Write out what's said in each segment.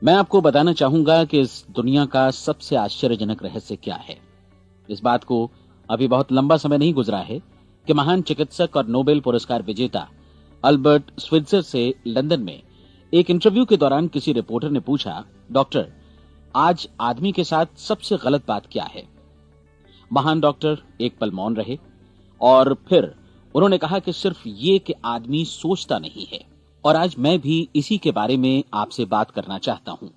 मैं आपको बताना चाहूंगा कि इस दुनिया का सबसे आश्चर्यजनक रहस्य क्या है। इस बात को अभी बहुत लंबा समय नहीं गुजरा है कि महान चिकित्सक और नोबेल पुरस्कार विजेता अल्बर्ट स्विट्जर से लंदन में एक इंटरव्यू के दौरान किसी रिपोर्टर ने पूछा, डॉक्टर, आज आदमी के साथ सबसे गलत बात क्या है। महान डॉक्टर एक पल मौन रहे और फिर उन्होंने कहा कि सिर्फ ये कि आदमी सोचता नहीं है। और आज मैं भी इसी के बारे में आपसे बात करना चाहता हूं।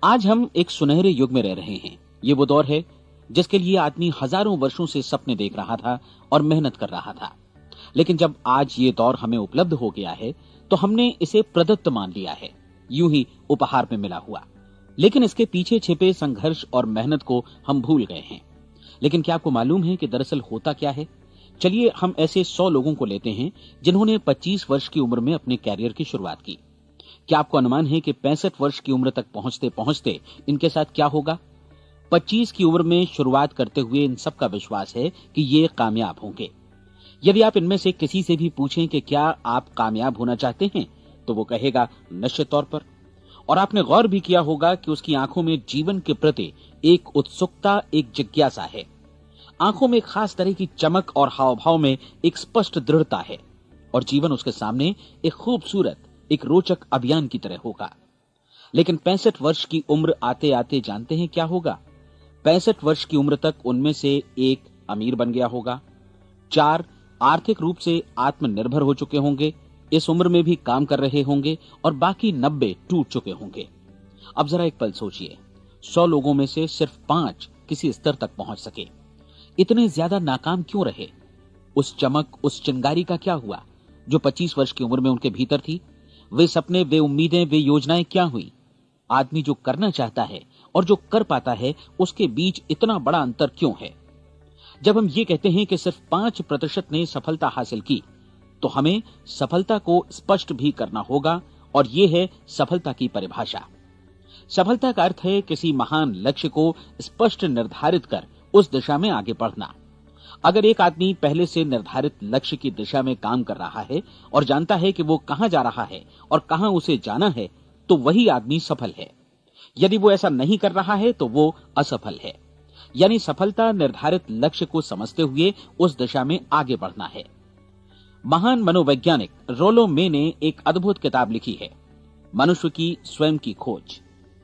आज हम एक सुनहरे युग में रह रहे हैं। ये वो दौर है जिसके लिए आदमी हजारों वर्षों से सपने देख रहा था और मेहनत कर रहा था। लेकिन जब आज ये दौर हमें उपलब्ध हो गया है तो हमने इसे प्रदत्त मान लिया है, यूं ही उपहार में मिला हुआ। लेकिन इसके पीछे छिपे संघर्ष और मेहनत को हम भूल गए हैं। लेकिन क्या आपको मालूम है कि दरअसल होता क्या है? चलिए हम ऐसे 100 लोगों को लेते हैं जिन्होंने 25 वर्ष की उम्र में अपने कैरियर की शुरुआत की। क्या आपको अनुमान है कि 65 वर्ष की उम्र तक पहुंचते पहुंचते इनके साथ क्या होगा? 25 की उम्र में शुरुआत करते हुए इन सब का विश्वास है कि ये कामयाब होंगे। यदि आप इनमें से किसी से भी पूछें कि क्या आप कामयाब होना चाहते हैं, तो वो कहेगा निश्चित तौर पर। और आपने गौर भी किया होगा कि उसकी आंखों में जीवन के प्रति एक उत्सुकता, एक जिज्ञासा है। आंखों में एक खास तरह की चमक और हाव भाव में एक स्पष्ट दृढ़ता है और जीवन उसके सामने एक खूबसूरत, एक रोचक अभियान की तरह होगा। लेकिन 65 वर्ष की उम्र आते आते जानते हैं क्या होगा? 65 वर्ष की उम्र तक उनमें से एक अमीर बन गया होगा, 4 आर्थिक रूप से आत्मनिर्भर हो चुके होंगे, इस उम्र में भी काम कर रहे होंगे और बाकी 90 टूट चुके होंगे। अब जरा एक पल सोचिए, 100 लोगों में से सिर्फ 5 किसी स्तर तक पहुंच सके। इतने ज्यादा नाकाम क्यों रहे? उस चमक, उस चिंगारी का क्या हुआ जो 25 वर्ष की उम्र में उनके भीतर थी? वे सपने, वे उम्मीदें, वे योजनाएं क्या हुई? आदमी जो करना चाहता है और जो कर पाता है, उसके बीच इतना बड़ा अंतर क्यों है? जब हम ये कहते हैं कि सिर्फ 5% ने सफलता हासिल की, तो हमें सफलता को स्पष्ट भी करना होगा और यह है सफलता की परिभाषा। सफलता का अर्थ है किसी महान लक्ष्य को स्पष्ट निर्धारित कर उस दिशा में आगे बढ़ना। अगर एक आदमी पहले से निर्धारित लक्ष्य की दिशा में काम कर रहा है और जानता है कि वो कहां जा रहा है और कहां उसे जाना है, तो वही आदमी सफल है। यदि वो ऐसा नहीं कर रहा है तो वो असफल है। यानी सफलता निर्धारित लक्ष्य को समझते हुए उस दिशा में आगे बढ़ना है। महान मनोवैज्ञानिक रोलो मे ने एक अद्भुत किताब लिखी है, मनुष्य की स्वयं की खोज।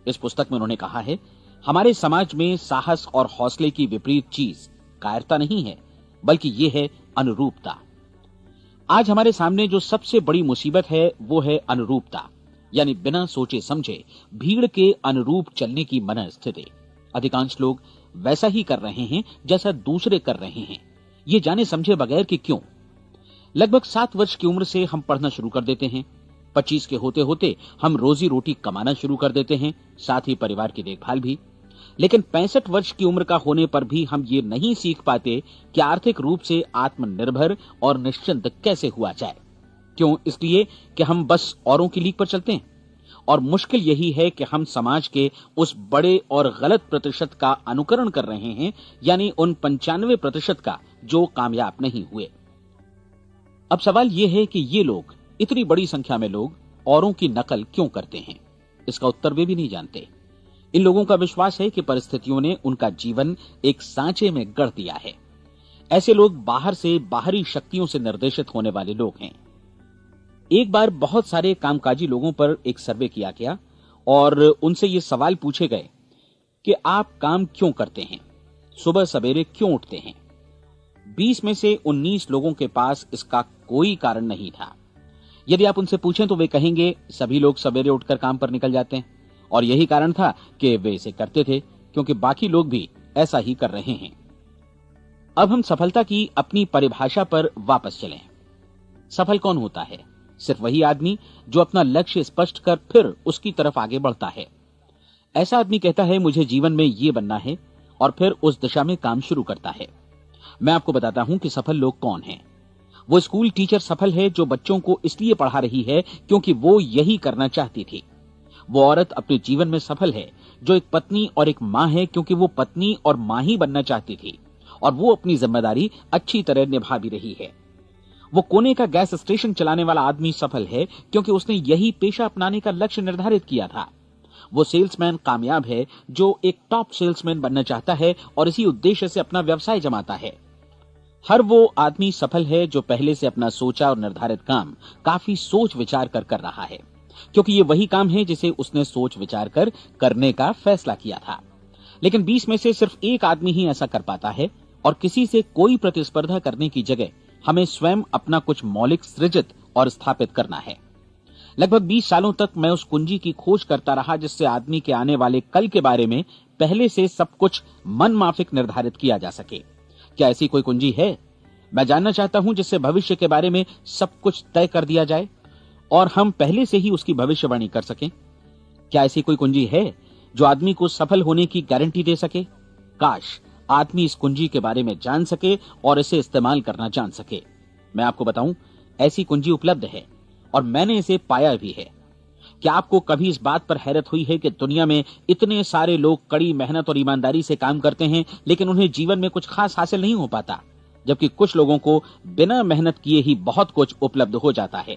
इस पुस्तक में उन्होंने कहा है, हमारे समाज में साहस और हौसले की विपरीत चीज कायरता नहीं है, बल्कि ये है अनुरूपता। आज हमारे सामने जो सबसे बड़ी मुसीबत है वो है अनुरूपता, यानी बिना सोचे समझे भीड़ के अनुरूप चलने की मनस्थिति। अधिकांश लोग वैसा ही कर रहे हैं जैसा दूसरे कर रहे हैं, ये जाने समझे बगैर कि क्यों। लगभग 7 वर्ष की उम्र से हम पढ़ना शुरू कर देते हैं। 25 के होते होते हम रोजी रोटी कमाना शुरू कर देते हैं, साथ ही परिवार की देखभाल भी। लेकिन 65 वर्ष की उम्र का होने पर भी हम ये नहीं सीख पाते कि आर्थिक रूप से आत्मनिर्भर और निश्चिंत कैसे हुआ जाए। क्यों? इसलिए कि हम बस औरों की लीक पर चलते हैं। और मुश्किल यही है कि हम समाज के उस बड़े और गलत प्रतिशत का अनुकरण कर रहे हैं, यानी उन 95% का जो कामयाब नहीं हुए। अब सवाल यह है कि ये लोग, इतनी बड़ी संख्या में लोग, औरों की नकल क्यों करते हैं? इसका उत्तर वे भी नहीं जानते। इन लोगों का विश्वास है कि परिस्थितियों ने उनका जीवन एक सांचे में गढ़ दिया है। ऐसे लोग बाहर से, बाहरी शक्तियों से निर्देशित होने वाले लोग हैं। एक बार बहुत सारे कामकाजी लोगों पर एक सर्वे किया गया और उनसे ये सवाल पूछे गए कि आप काम क्यों करते हैं, सुबह सवेरे क्यों उठते हैं? 20 में से 19 लोगों के पास इसका कोई कारण नहीं था। यदि आप उनसे पूछें तो वे कहेंगे सभी लोग सवेरे उठकर काम पर निकल जाते हैं और यही कारण था कि वे इसे करते थे क्योंकि बाकी लोग भी ऐसा ही कर रहे हैं। अब हम सफलता की अपनी परिभाषा पर वापस चलें। सफल कौन होता है? सिर्फ वही आदमी जो अपना लक्ष्य स्पष्ट कर फिर उसकी तरफ आगे बढ़ता है। ऐसा आदमी कहता है मुझे जीवन में ये बनना है और फिर उस दिशा में काम शुरू करता है। मैं आपको बताता हूं कि सफल लोग कौन हैं। वो स्कूल टीचर सफल है जो बच्चों को इसलिए पढ़ा रही है क्योंकि वो यही करना चाहती थी। वो औरत अपने जीवन में सफल है जो एक पत्नी और एक मां है क्योंकि वो पत्नी और मां ही बनना चाहती थी और वो अपनी जिम्मेदारी अच्छी तरह निभा भी रही है। वो कोने का गैस स्टेशन चलाने वाला आदमी सफल है क्योंकि उसने यही पेशा अपनाने का लक्ष्य निर्धारित किया था। वो सेल्समैन कामयाब है जो एक टॉप सेल्समैन बनना चाहता है और इसी उद्देश्य से अपना व्यवसाय जमाता है। हर वो आदमी सफल है जो पहले से अपना सोचा और निर्धारित काम काफी सोच विचार कर रहा है, क्योंकि ये वही काम है जिसे उसने सोच विचार कर करने का फैसला किया था। लेकिन 20 में से सिर्फ एक आदमी ही ऐसा कर पाता है, और किसी से कोई प्रतिस्पर्धा करने की जगह हमें स्वयं अपना कुछ मौलिक सृजित और स्थापित करना है। लगभग 20 सालों तक मैं उस कुंजी की खोज करता रहा जिससे आदमी के आने वाले कल के बारे में पहले से सब कुछ मन माफिक निर्धारित किया जा सके। क्या ऐसी कोई कुंजी है? मैं जानना चाहता हूं जिससे भविष्य के बारे में सब कुछ तय कर दिया जाए और हम पहले से ही उसकी भविष्यवाणी कर सकें। क्या ऐसी कोई कुंजी है जो आदमी को सफल होने की गारंटी दे सके? काश आदमी इस कुंजी के बारे में जान सके और इसे इस्तेमाल करना जान सके। मैं आपको बताऊं, ऐसी कुंजी उपलब्ध है और मैंने इसे पाया भी है। क्या आपको कभी इस बात पर हैरत हुई है कि दुनिया में इतने सारे लोग कड़ी मेहनत और ईमानदारी से काम करते हैं, लेकिन उन्हें जीवन में कुछ खास हासिल नहीं हो पाता, जबकि कुछ लोगों को बिना मेहनत किए ही बहुत कुछ उपलब्ध हो जाता है।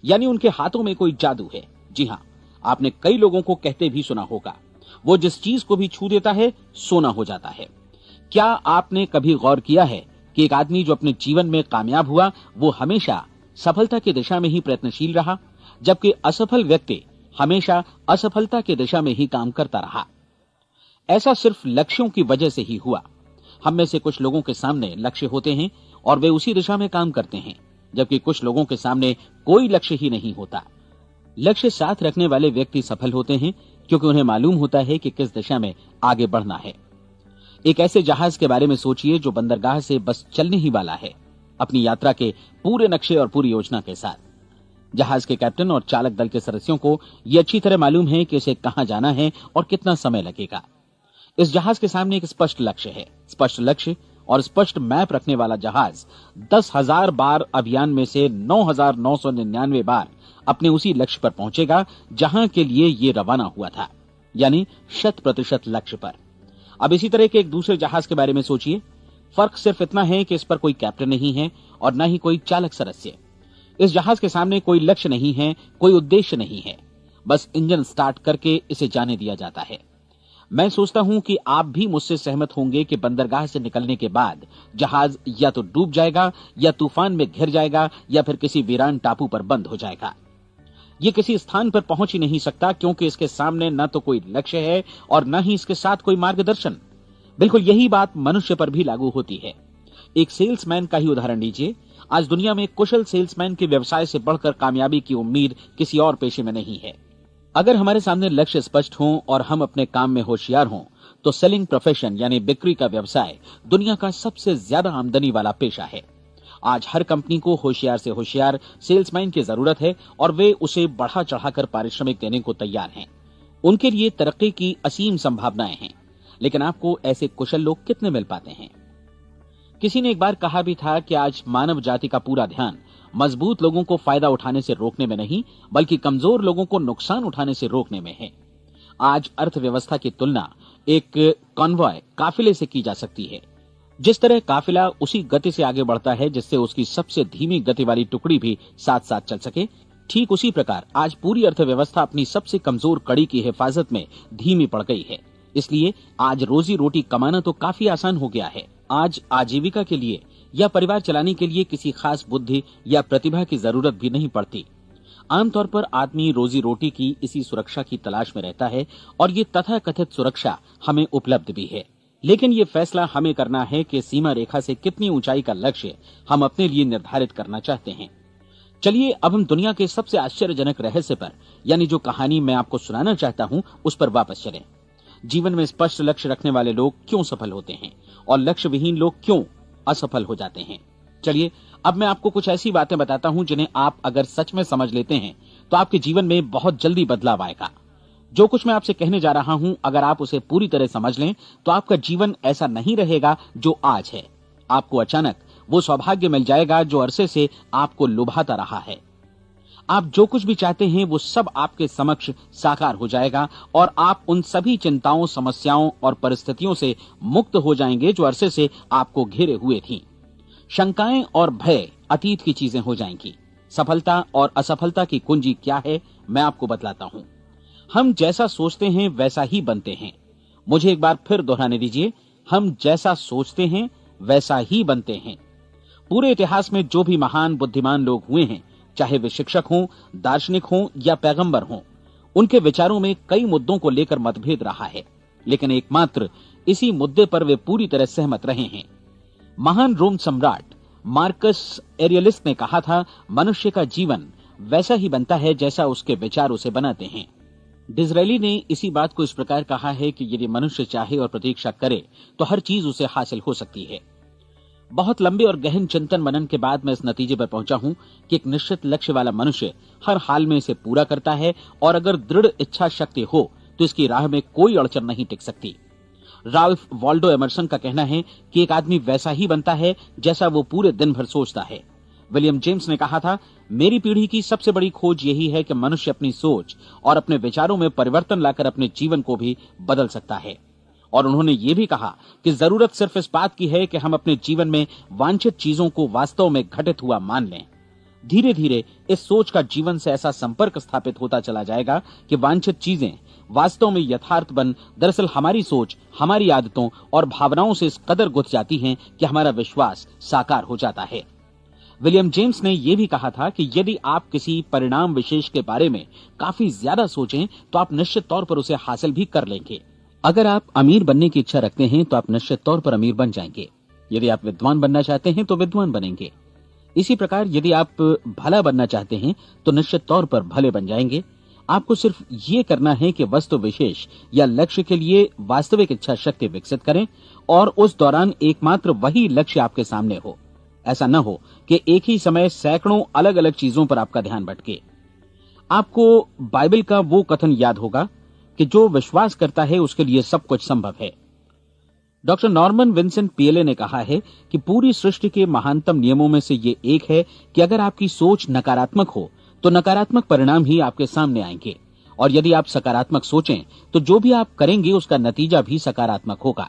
यानी उनके हाथों में कोई जादू है। जी हां, आपने कई लोगों को कहते भी सुना होगा, वो जिस चीज को भी छू देता है सोना हो जाता है। क्या आपने कभी गौर किया है कि एक आदमी जो अपने जीवन में कामयाब हुआ, वो हमेशा सफलता की दिशा में ही प्रयत्नशील रहा, जबकि असफल व्यक्ति हमेशा असफलता की दिशा में ही काम करता रहा? ऐसा सिर्फ लक्ष्यों की वजह से ही हुआ। हम में से कुछ लोगों के सामने लक्ष्य होते हैं और वे उसी दिशा में काम करते हैं, जबकि कुछ लोगों के सामने कोई लक्ष्य ही नहीं होता। लक्ष्य साथ रखने वाले व्यक्ति सफल होते हैं क्योंकि उन्हें मालूम होता है कि किस दिशा में आगे बढ़ना है। एक ऐसे जहाज के बारे में सोचिए जो बंदरगाह से बस चलने ही वाला है, अपनी यात्रा के पूरे नक्शे और पूरी योजना के साथ। जहाज के कैप्टन और चालक दल के सदस्यों को यह अच्छी तरह मालूम है कि इसे कहां जाना है और कितना समय लगेगा। इस जहाज के सामने एक स्पष्ट लक्ष्य है। स्पष्ट लक्ष्य और स्पष्ट मैप रखने वाला जहाज 10,000 बार अभियान में से 9,999 बार अपने उसी लक्ष्य पर पहुंचेगा जहां के लिए ये रवाना हुआ था, यानी 100% लक्ष्य पर। अब इसी तरह के एक दूसरे जहाज के बारे में सोचिए। फर्क सिर्फ इतना है कि इस पर कोई कैप्टन नहीं है और न ही कोई चालक सदस्य। इस जहाज के सामने कोई लक्ष्य नहीं है, कोई उद्देश्य नहीं है, बस इंजन स्टार्ट करके इसे जाने दिया जाता है। मैं सोचता हूं कि आप भी मुझसे सहमत होंगे कि बंदरगाह से निकलने के बाद जहाज या तो डूब जाएगा, या तूफान में घिर जाएगा, या फिर किसी वीरान टापू पर बंद हो जाएगा। ये किसी स्थान पर पहुंच ही नहीं सकता क्योंकि इसके सामने न तो कोई लक्ष्य है और न ही इसके साथ कोई मार्गदर्शन। बिल्कुल यही बात मनुष्य पर भी लागू होती है। एक सेल्समैन का ही उदाहरण लीजिए। आज दुनिया में कुशल सेल्समैन के व्यवसाय से बढ़कर कामयाबी की उम्मीद किसी और पेशे में नहीं है। अगर हमारे सामने लक्ष्य स्पष्ट हो और हम अपने काम में होशियार हों, तो सेलिंग प्रोफेशन यानी बिक्री का व्यवसाय दुनिया का सबसे ज्यादा आमदनी वाला पेशा है। आज हर कंपनी को होशियार से होशियार सेल्समैन की जरूरत है और वे उसे बढ़ा चढ़ाकर पारिश्रमिक देने को तैयार हैं। उनके लिए तरक्की की असीम संभावनाएं हैं, लेकिन आपको ऐसे कुशल लोग कितने मिल पाते हैं? किसी ने एक बार कहा भी था कि आज मानव जाति का पूरा ध्यान मजबूत लोगों को फायदा उठाने से रोकने में नहीं, बल्कि कमजोर लोगों को नुकसान उठाने से रोकने में है। आज अर्थव्यवस्था की तुलना एक कॉन्वॉय काफिले से की जा सकती है। जिस तरह काफिला उसी गति से आगे बढ़ता है जिससे उसकी सबसे धीमी गति वाली टुकड़ी भी साथ साथ चल सके, ठीक उसी प्रकार आज पूरी अर्थव्यवस्था अपनी सबसे कमजोर कड़ी की हिफाजत में धीमी पड़ गई है। इसलिए आज रोजी रोटी कमाना तो काफी आसान हो गया है। आज आजीविका के लिए या परिवार चलाने के लिए किसी खास बुद्धि या प्रतिभा की जरूरत भी नहीं पड़ती। आमतौर पर आदमी रोजी रोटी की इसी सुरक्षा की तलाश में रहता है और ये तथाकथित सुरक्षा हमें उपलब्ध भी है। लेकिन ये फैसला हमें करना है कि सीमा रेखा से कितनी ऊंचाई का लक्ष्य हम अपने लिए निर्धारित करना चाहते हैं। चलिए अब हम दुनिया के सबसे आश्चर्यजनक रहस्य पर, यानी जो कहानी मैं आपको सुनाना चाहता हूं, उस पर वापस चलें। जीवन में स्पष्ट लक्ष्य रखने वाले लोग क्यों सफल होते हैं और लक्ष्य विहीन लोग क्यों असफल हो जाते हैं? चलिए अब मैं आपको कुछ ऐसी बातें बताता हूं जिन्हें आप अगर सच में समझ लेते हैं तो आपके जीवन में बहुत जल्दी बदलाव आएगा। जो कुछ मैं आपसे कहने जा रहा हूं, अगर आप उसे पूरी तरह समझ लें तो आपका जीवन ऐसा नहीं रहेगा जो आज है। आपको अचानक वो सौभाग्य मिल जाएगा जो अरसे से आपको लुभाता रहा है। आप जो कुछ भी चाहते हैं वो सब आपके समक्ष साकार हो जाएगा और आप उन सभी चिंताओं, समस्याओं और परिस्थितियों से मुक्त हो जाएंगे जो अरसे से आपको घेरे हुए थीं। शंकाएं और भय अतीत की चीजें हो जाएंगी। सफलता और असफलता की कुंजी क्या है, मैं आपको बतलाता हूं। हम जैसा सोचते हैं वैसा ही बनते हैं। मुझे एक बार फिर दोहराने दीजिए, हम जैसा सोचते हैं वैसा ही बनते हैं। पूरे इतिहास में जो भी महान बुद्धिमान लोग हुए हैं, चाहे वे शिक्षक हों, दार्शनिक हों या पैगंबर हों, उनके विचारों में कई मुद्दों को लेकर मतभेद रहा है, लेकिन एकमात्र इसी मुद्दे पर वे पूरी तरह सहमत रहे हैं। महान रोम सम्राट मार्कस एरियलिस ने कहा था, मनुष्य का जीवन वैसा ही बनता है जैसा उसके विचार उसे बनाते हैं। डिज़रायली ने इसी बात को इस प्रकार कहा है कि यदि मनुष्य चाहे और प्रतीक्षा करे तो हर चीज उसे हासिल हो सकती है। बहुत लंबे और गहन चिंतन मनन के बाद मैं इस नतीजे पर पहुंचा हूं कि एक निश्चित लक्ष्य वाला मनुष्य हर हाल में इसे पूरा करता है, और अगर दृढ़ इच्छा शक्ति हो तो इसकी राह में कोई अड़चन नहीं टिक सकती। राल्फ वॉल्डो एमर्सन का कहना है कि एक आदमी वैसा ही बनता है जैसा वो पूरे दिन भर सोचता है। विलियम जेम्स ने कहा था, मेरी पीढ़ी की सबसे बड़ी खोज यही है कि मनुष्य अपनी सोच और अपने विचारों में परिवर्तन लाकर अपने जीवन को भी बदल सकता है। और उन्होंने ये भी कहा कि जरूरत सिर्फ इस बात की है कि हम अपने जीवन में वांछित चीजों को वास्तव में घटित हुआ मान लें। धीरे धीरे इस सोच का जीवन से ऐसा संपर्क स्थापित होता चला जाएगा कि वांछित चीजें वास्तव में यथार्थ बन दरअसल हमारी सोच, हमारी आदतों और भावनाओं से इस कदर गुथ जाती हैं कि हमारा विश्वास साकार हो जाता है। विलियम जेम्स ने यह भी कहा था कि यदि आप किसी परिणाम विशेष के बारे में काफी ज्यादा सोचें तो आप निश्चित तौर पर उसे हासिल भी कर लेंगे। अगर आप अमीर बनने की इच्छा रखते हैं तो आप निश्चित तौर पर अमीर बन जाएंगे। यदि आप विद्वान बनना चाहते हैं तो विद्वान बनेंगे। इसी प्रकार यदि आप भला बनना चाहते हैं तो निश्चित तौर पर भले बन जाएंगे। आपको सिर्फ ये करना है कि वस्तु विशेष या लक्ष्य के लिए वास्तविक इच्छा शक्ति विकसित करें, और उस दौरान एकमात्र वही लक्ष्य आपके सामने हो। ऐसा न हो कि एक ही समय सैकड़ों अलग अलग चीजों पर आपका ध्यान भटके। आपको बाइबल का वो कथन याद होगा कि जो विश्वास करता है उसके लिए सब कुछ संभव है। डॉक्टर नॉर्मन विंसेंट पीएले ने कहा है कि पूरी सृष्टि के महानतम नियमों में से ये एक है कि अगर आपकी सोच नकारात्मक हो तो नकारात्मक परिणाम ही आपके सामने आएंगे, और यदि आप सकारात्मक सोचें तो जो भी आप करेंगे उसका नतीजा भी सकारात्मक होगा।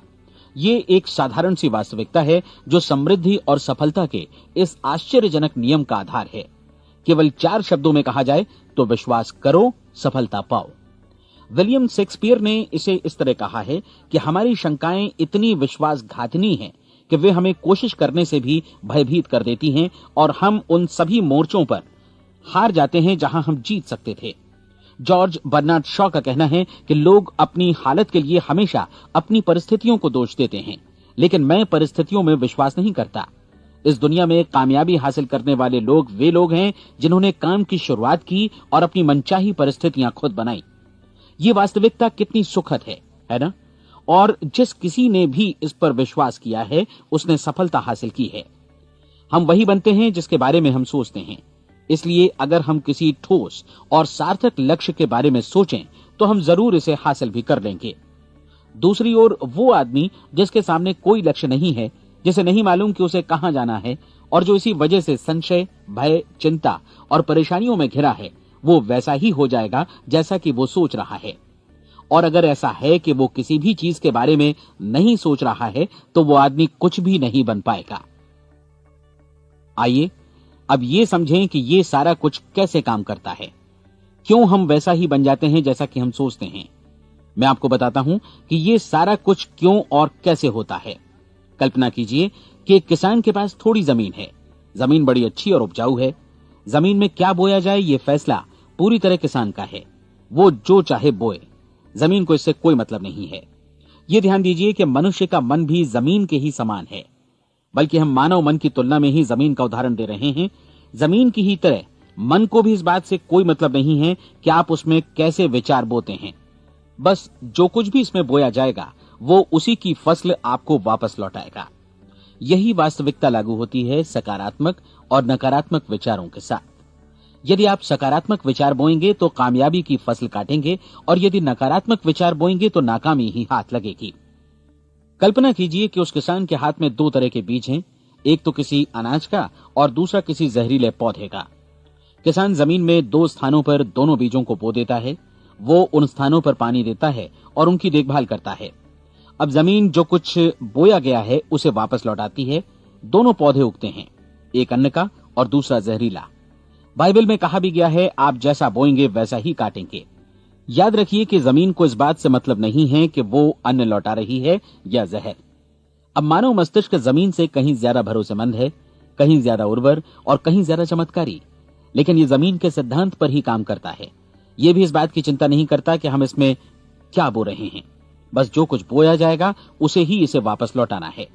ये एक साधारण सी वास्तविकता है जो समृद्धि और सफलता के इस आश्चर्यजनक नियम का आधार है। केवल 4 शब्दों में कहा जाए तो विश्वास करो, सफलता पाओ। विलियम शेक्सपियर ने इसे इस तरह कहा है कि हमारी शंकाएं इतनी विश्वासघातिनी हैं कि वे हमें कोशिश करने से भी भयभीत कर देती हैं, और हम उन सभी मोर्चों पर हार जाते हैं जहां हम जीत सकते थे। जॉर्ज बर्नार्ड शॉ का कहना है कि लोग अपनी हालत के लिए हमेशा अपनी परिस्थितियों को दोष देते हैं, लेकिन मैं परिस्थितियों में विश्वास नहीं करता। इस दुनिया में कामयाबी हासिल करने वाले लोग वे लोग हैं जिन्होंने काम की शुरुआत की और अपनी मनचाही परिस्थितियां खुद बनाई। ये वास्तविकता कितनी सुखद है ना? और जिस किसी ने भी इस पर विश्वास किया है उसने सफलता हासिल की है। हम वही बनते हैं जिसके बारे में हम सोचते हैं। इसलिए अगर हम किसी ठोस और सार्थक लक्ष्य के बारे में सोचें तो हम जरूर इसे हासिल भी कर लेंगे। दूसरी ओर वो आदमी जिसके सामने कोई लक्ष्य नहीं है, जिसे नहीं मालूम कि उसे कहां जाना है, और जो इसी वजह से संशय, भय, चिंता और परेशानियों में घिरा है, वो वैसा ही हो जाएगा जैसा कि वो सोच रहा है। और अगर ऐसा है कि वो किसी भी चीज के बारे में नहीं सोच रहा है तो वो आदमी कुछ भी नहीं बन पाएगा। आइए अब ये समझें कि ये सारा कुछ कैसे काम करता है, क्यों हम वैसा ही बन जाते हैं जैसा कि हम सोचते हैं। मैं आपको बताता हूं कि ये सारा कुछ क्यों और कैसे होता है। कल्पना कीजिए कि एक किसान के पास थोड़ी जमीन है। जमीन बड़ी अच्छी और उपजाऊ है। जमीन में क्या बोया जाए ये फैसला पूरी तरह किसान का है। वो जो चाहे बोए, जमीन को इससे कोई मतलब नहीं है। ये ध्यान दीजिए कि मनुष्य का मन भी जमीन के ही समान है, बल्कि हम मानव मन की तुलना में ही जमीन का उदाहरण दे रहे हैं। जमीन की ही तरह मन को भी इस बात से कोई मतलब नहीं है कि आप उसमें कैसे विचार बोते हैं। बस जो कुछ भी इसमें बोया जाएगा वो उसी की फसल आपको वापस लौटाएगा। यही वास्तविकता लागू होती है सकारात्मक और नकारात्मक विचारों के साथ। यदि आप सकारात्मक विचार बोएंगे तो कामयाबी की फसल काटेंगे, और यदि नकारात्मक विचार बोएंगे तो नाकामी ही हाथ लगेगी। कल्पना कीजिए कि उस किसान के हाथ में 2 तरह के बीज हैं, एक तो किसी अनाज का और दूसरा किसी जहरीले पौधे का। किसान जमीन में 2 स्थानों पर दोनों बीजों को बो देता है। वो उन स्थानों पर पानी देता है और उनकी देखभाल करता है। अब जमीन जो कुछ बोया गया है उसे वापस लौटाती है। दोनों पौधे उगते हैं, एक अन्न का और दूसरा जहरीला। बाइबल में कहा भी गया है, आप जैसा बोएंगे वैसा ही काटेंगे। याद रखिए कि जमीन को इस बात से मतलब नहीं है कि वो अन्न लौटा रही है या जहर। अब मानव मस्तिष्क जमीन से कहीं ज्यादा भरोसेमंद है, कहीं ज्यादा उर्वर और कहीं ज्यादा चमत्कारी, लेकिन ये जमीन के सिद्धांत पर ही काम करता है। ये भी इस बात की चिंता नहीं करता कि हम इसमें क्या बो रहे हैं। बस जो कुछ बोया जाएगा उसे ही इसे वापस लौटाना है,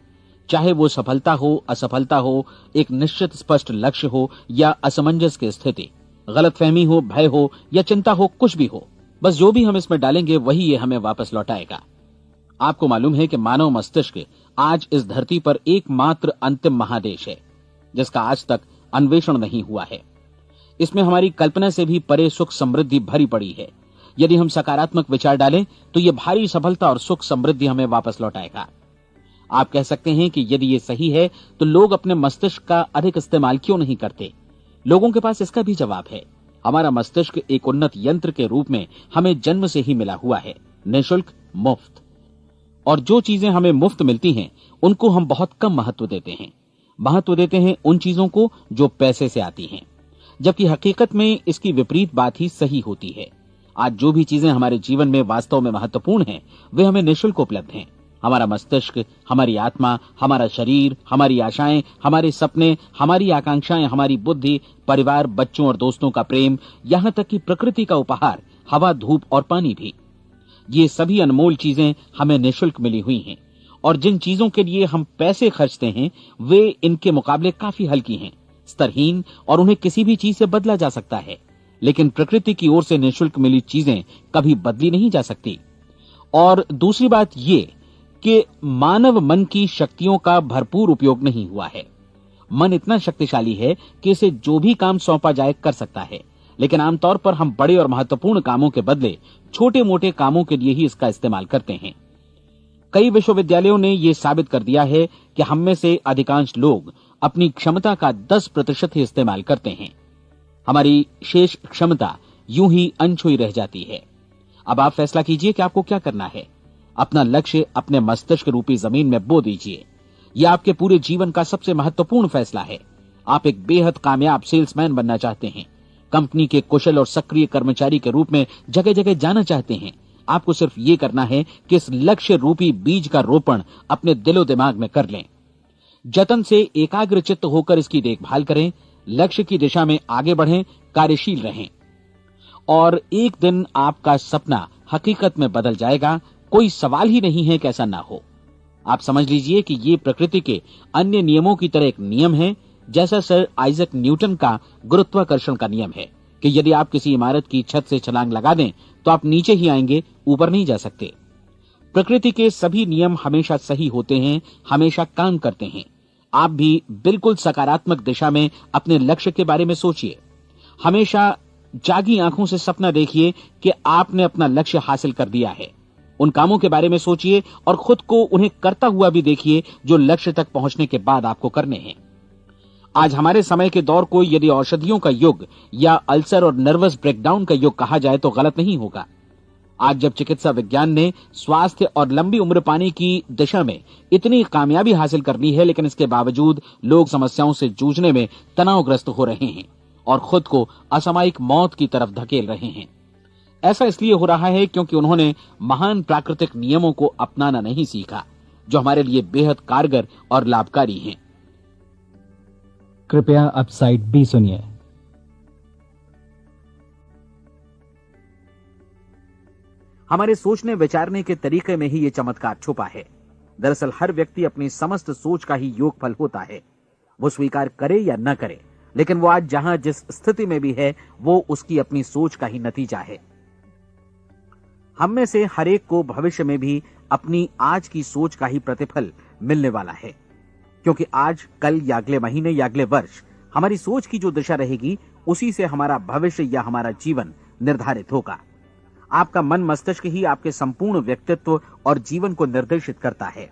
चाहे वो सफलता हो, असफलता हो, एक निश्चित स्पष्ट लक्ष्य हो या असमंजस की स्थिति, गलतफहमी हो, भय हो या चिंता हो, कुछ भी हो। बस जो भी हम इसमें डालेंगे वही ये हमें वापस लौटाएगा। आपको मालूम है कि मानव मस्तिष्क आज इस धरती पर एकमात्र अंतिम महादेश है जिसका आज तक अन्वेषण नहीं हुआ है। इसमें हमारी कल्पना से भी परे सुख समृद्धि भरी पड़ी है। यदि हम सकारात्मक विचार डालें तो यह भारी सफलता और सुख समृद्धि हमें वापस लौटाएगा। आप कह सकते हैं कि यदि ये सही है तो लोग अपने मस्तिष्क का अधिक इस्तेमाल क्यों नहीं करते? लोगों के पास इसका भी जवाब है। हमारा मस्तिष्क एक उन्नत यंत्र के रूप में हमें जन्म से ही मिला हुआ है, निःशुल्क, मुफ्त। और जो चीजें हमें मुफ्त मिलती हैं उनको हम बहुत कम महत्व देते हैं। महत्व देते हैं उन चीजों को जो पैसे से आती हैं, जबकि हकीकत में इसकी विपरीत बात ही सही होती है। आज जो भी चीजें हमारे जीवन में वास्तव में महत्वपूर्ण हैं वे हमें निःशुल्क उपलब्ध हैं। हमारा मस्तिष्क, हमारी आत्मा, हमारा शरीर, हमारी आशाएं, हमारे सपने, हमारी आकांक्षाएं, हमारी बुद्धि, परिवार, बच्चों और दोस्तों का प्रेम, यहां तक कि प्रकृति का उपहार, हवा, धूप और पानी भी। ये सभी अनमोल चीजें हमें निःशुल्क मिली हुई हैं, और जिन चीजों के लिए हम पैसे खर्चते हैं वे इनके मुकाबले काफी हल्की हैं, स्तरहीन, और उन्हें किसी भी चीज से बदला जा सकता है। लेकिन प्रकृति की ओर से निःशुल्क मिली चीजें कभी बदली नहीं जा सकती। और दूसरी बात ये कि मानव मन की शक्तियों का भरपूर उपयोग नहीं हुआ है। मन इतना शक्तिशाली है कि इसे जो भी काम सौंपा जाए कर सकता है, लेकिन आमतौर पर हम बड़े और महत्वपूर्ण कामों के बदले छोटे मोटे कामों के लिए ही इसका इस्तेमाल करते हैं। कई विश्वविद्यालयों ने यह साबित कर दिया है कि हम में से अधिकांश लोग अपनी क्षमता का 10% ही इस्तेमाल करते हैं। हमारी शेष क्षमता यूं ही अनछुई रह जाती है। अब आप फैसला कीजिए कि आपको क्या करना है। अपना लक्ष्य अपने मस्तिष्क रूपी जमीन में बो दीजिए। यह आपके पूरे जीवन का सबसे महत्वपूर्ण फैसला है। आप एक बेहद कामयाब सेल्समैन बनना चाहते हैं, कंपनी के कुशल और सक्रिय कर्मचारी के रूप में जगह जगह जाना चाहते हैं। आपको सिर्फ ये करना है कि इस लक्ष्य रूपी बीज का रोपण अपने दिलो दिमाग में कर लें। जतन से एकाग्रचित्त होकर इसकी देखभाल करें, लक्ष्य की दिशा में आगे बढ़ें, कार्यशील रहें, और एक दिन आपका सपना हकीकत में बदल जाएगा। कोई सवाल ही नहीं है कि ऐसा ना हो। आप समझ लीजिए कि ये प्रकृति के अन्य नियमों की तरह एक नियम है, जैसा सर आइजक न्यूटन का गुरुत्वाकर्षण का नियम है कि यदि आप किसी इमारत की छत से छलांग लगा दें तो आप नीचे ही आएंगे, ऊपर नहीं जा सकते। प्रकृति के सभी नियम हमेशा सही होते हैं, हमेशा काम करते हैं। आप भी बिल्कुल सकारात्मक दिशा में अपने लक्ष्य के बारे में सोचिए। हमेशा जागी आंखों से सपना देखिए कि आपने अपना लक्ष्य हासिल कर दिया है। उन कामों के बारे में सोचिए और खुद को उन्हें करता हुआ भी देखिए जो लक्ष्य तक पहुंचने के बाद आपको करने हैं। आज हमारे समय के दौर को यदि औषधियों का युग या अल्सर और नर्वस ब्रेकडाउन का युग कहा जाए तो गलत नहीं होगा। आज जब चिकित्सा विज्ञान ने स्वास्थ्य और लंबी उम्र पाने की दिशा में इतनी कामयाबी हासिल कर ली है, लेकिन इसके बावजूद लोग समस्याओं से जूझने में तनावग्रस्त हो रहे हैं और खुद को असामयिक मौत की तरफ धकेल रहे हैं। ऐसा इसलिए हो रहा है क्योंकि उन्होंने महान प्राकृतिक नियमों को अपनाना नहीं सीखा, जो हमारे लिए बेहद कारगर और लाभकारी हैं। कृपया अब साइड बी सुनिए। हमारे सोचने विचारने के तरीके में ही ये चमत्कार छुपा है। दरअसल हर व्यक्ति अपनी समस्त सोच का ही योगफल होता है। वो स्वीकार करे या न करे, लेकिन वो आज जहां जिस स्थिति में भी है वो उसकी अपनी सोच का ही नतीजा है। हम में से हर एक को भविष्य में भी अपनी आज की सोच का ही प्रतिफल मिलने वाला है, क्योंकि आज, कल या अगले महीने या अगले वर्ष हमारी सोच की जो दिशा रहेगी उसी से हमारा भविष्य या हमारा जीवन निर्धारित होगा। आपका मन मस्तिष्क ही आपके संपूर्ण व्यक्तित्व और जीवन को निर्देशित करता है।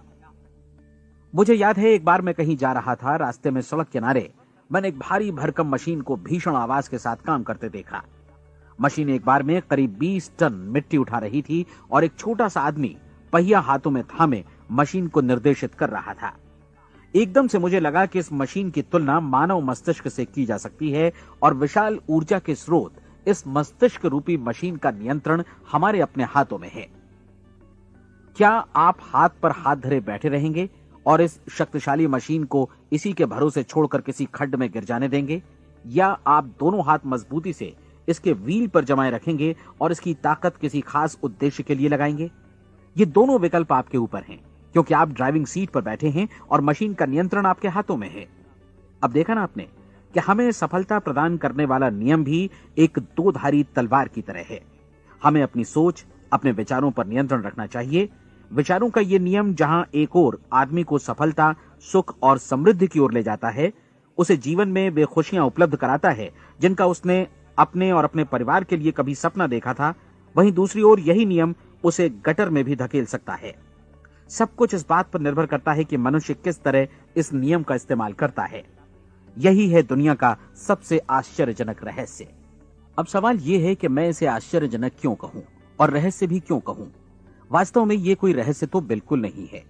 मुझे याद है एक बार मैं कहीं जा रहा था, रास्ते में सड़क किनारे मैंने एक भारी भरकम मशीन को भीषण आवाज के साथ काम करते देखा। मशीन एक बार में करीब 20 टन मिट्टी उठा रही थी और एक छोटा सा आदमी पहिया हाथों में थामे मशीन को निर्देशित कर रहा था। एकदम से मुझे लगा कि इस मशीन की तुलना मानव मस्तिष्क से की जा सकती है और विशाल ऊर्जा के स्रोत इस मस्तिष्क रूपी मशीन का नियंत्रण हमारे अपने हाथों में है। क्या आप हाथ पर हाथ धरे बैठे रहेंगे और इस शक्तिशाली मशीन को इसी के भरोसे छोड़कर किसी खड्ड में गिर जाने देंगे, या आप दोनों हाथ मजबूती से इसके व्हील पर जमाए रखेंगे और इसकी ताकत किसी खास उद्देश्य के लिए लगाएंगे? ये दोनों विकल्प आपके ऊपर हैं, क्योंकि आप ड्राइविंग सीट पर बैठे हैं और मशीन का नियंत्रण आपके हाथों में है। अब देखा ना आपने कि हमें सफलता प्रदान करने वाला नियम भी एक दो-धारी तलवार की तरह है। हमें अपनी सोच, अपने विचारों पर नियंत्रण रखना चाहिए। विचारों का यह नियम जहां एक ओर आदमी को सफलता, सुख और समृद्धि की ओर ले जाता है, उसे जीवन में वे खुशियां उपलब्ध कराता है जिनका उसने अपने और अपने परिवार के लिए कभी सपना देखा था, वहीं दूसरी ओर यही नियम उसे गटर में भी धकेल सकता है। सब कुछ इस बात पर निर्भर करता है कि मनुष्य किस तरह इस नियम का इस्तेमाल करता है। यही है दुनिया का सबसे आश्चर्यजनक रहस्य। अब सवाल यह है कि मैं इसे आश्चर्यजनक क्यों कहूं और रहस्य भी क्यों कहूं? वास्तव में यह कोई रहस्य तो बिल्कुल नहीं है।